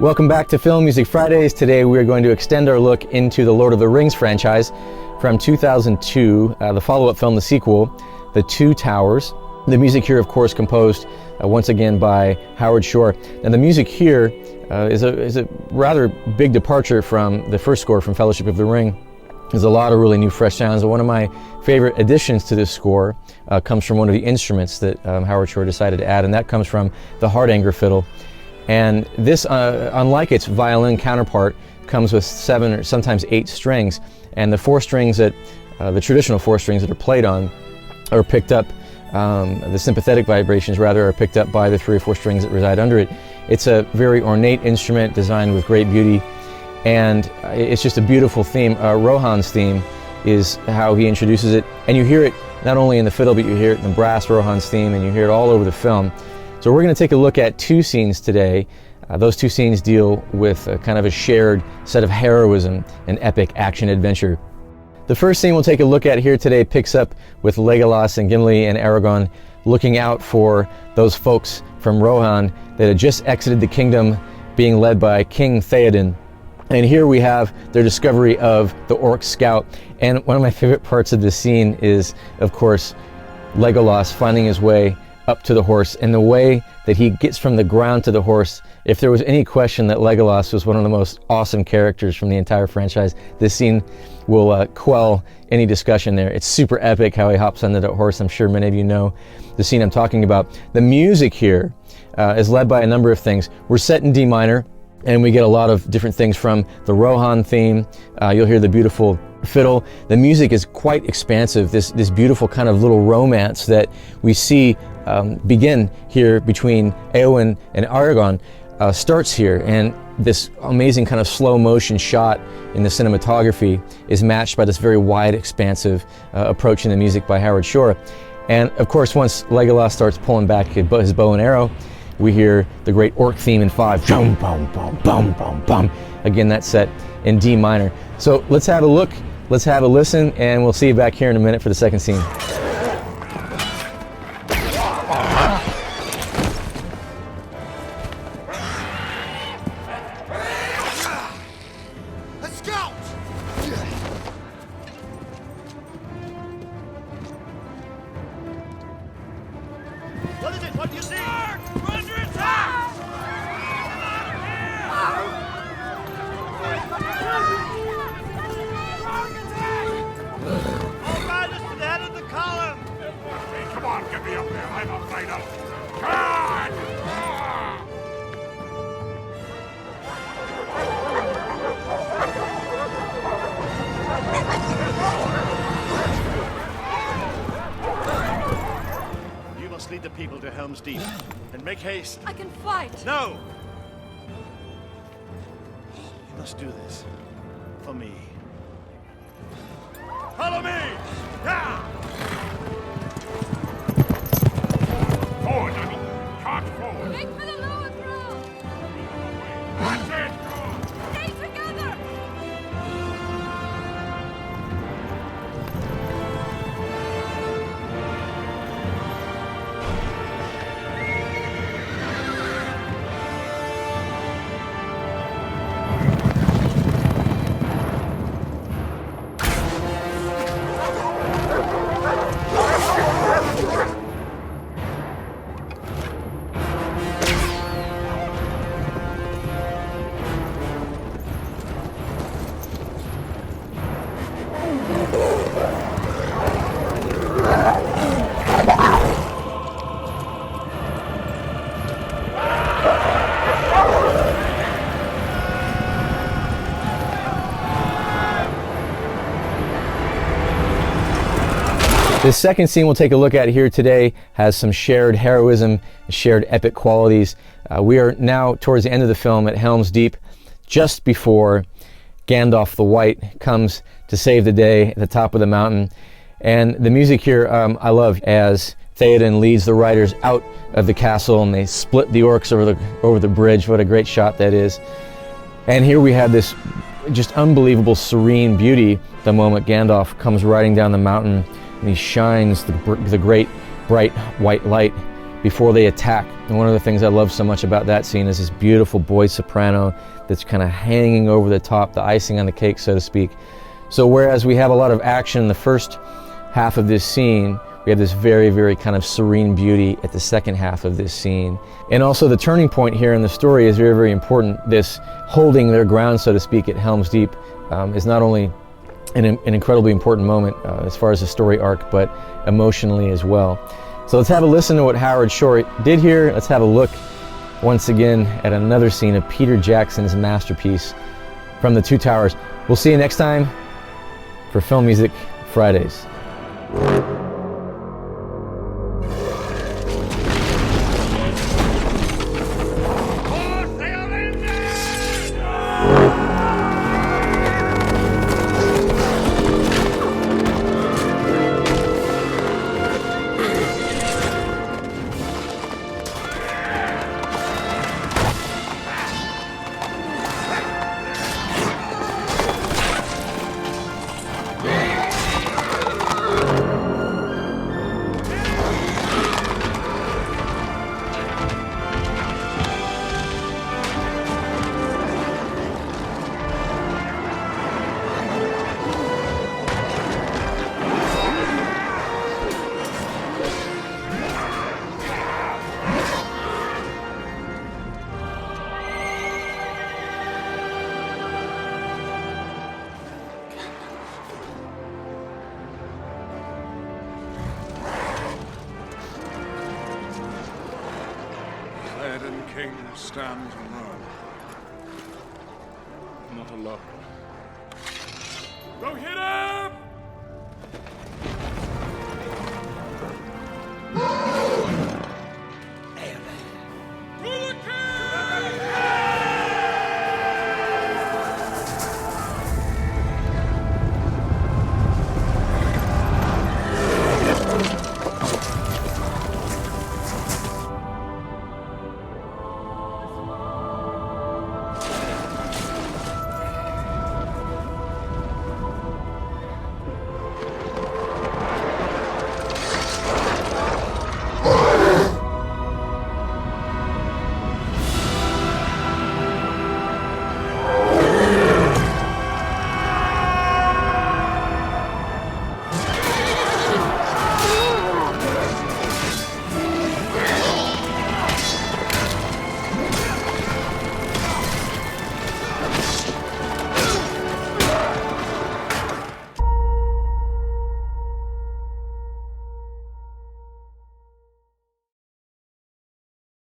Welcome back to Film Music Fridays. Today we are going to extend our look into the Lord of the Rings franchise from 2002, the follow-up film, the sequel, The Two Towers. The music here, of course, composed once again by Howard Shore. And the music here is a rather big departure from the first score from Fellowship of the Ring. There's a lot of really new, fresh sounds. And one of my favorite additions to this score comes from one of the instruments that Howard Shore decided to add, and that comes from the Hardanger fiddle. And this, unlike its violin counterpart, comes with 7 or sometimes 8 strings. And the 4 strings that, the traditional 4 strings that are played on, are picked up, the sympathetic vibrations rather, are picked up by the 3 or 4 strings that reside under it. It's a very ornate instrument designed with great beauty, and it's just a beautiful theme. Rohan's theme is how he introduces it, and you hear it not only in the fiddle, but you hear it in the brass, Rohan's theme, and you hear it all over the film. So we're going to take a look at 2 scenes today. Those 2 scenes deal with kind of a shared set of heroism and epic action-adventure. The first scene we'll take a look at here today picks up with Legolas and Gimli and Aragorn looking out for those folks from Rohan that had just exited the kingdom, being led by King Theoden. And here we have their discovery of the Orc Scout. And one of my favorite parts of this scene is, of course, Legolas finding his way up to the horse, and the way that he gets from the ground to the horse. If there was any question that Legolas was one of the most awesome characters from the entire franchise, this scene will quell any discussion there. It's super epic how he hops onto that horse. I'm sure many of you know the scene I'm talking about. The music here is led by a number of things. We're set in D minor, and we get a lot of different things from the Rohan theme. You'll hear the beautiful fiddle. The music is quite expansive, this beautiful kind of little romance that we see begin here between Eowyn and Aragorn starts here, and this amazing kind of slow motion shot in the cinematography is matched by this very wide, expansive approach in the music by Howard Shore. And of course, once Legolas starts pulling back his bow and arrow, we hear the great orc theme in 5. Bum, bum, bum, bum, bum, bum. Again, that's set in D minor. So let's have a look, let's have a listen, and we'll see you back here in a minute for the second scene. What is it? What do you see? We're under attack! All riders to the head of the column! Come on, get me up there. I'm a fighter. Come on! Lead the people to Helm's Deep, and make haste. I can fight. No! You must do this for me. Follow me! Yeah! Forward, Johnny. Charge forward. Make for the lower ground. That's it. Stay together. This second scene we'll take a look at here today has some shared heroism, shared epic qualities. We are now towards the end of the film at Helm's Deep, just before Gandalf the White comes to save the day at the top of the mountain. And the music here I love, as Theoden leads the riders out of the castle and they split the orcs over the bridge. What a great shot that is. And here we have this just unbelievable serene beauty the moment Gandalf comes riding down the mountain and he shines the great bright white light before they attack. And one of the things I love so much about that scene is this beautiful boy soprano that's kind of hanging over the top, the icing on the cake, so to speak. So whereas we have a lot of action in the first half of this scene, we have this very, very kind of serene beauty at the second half of this scene. And also the turning point here in the story is very, very important. This holding their ground, so to speak, at Helm's Deep is not only an incredibly important moment as far as the story arc, but emotionally as well. So let's have a listen to what Howard Shore did here. Let's have a look once again at another scene of Peter Jackson's masterpiece from The Two Towers. We'll see you next time for Film Music Fridays. Theoden King stands alone. Not alone. Go hit him!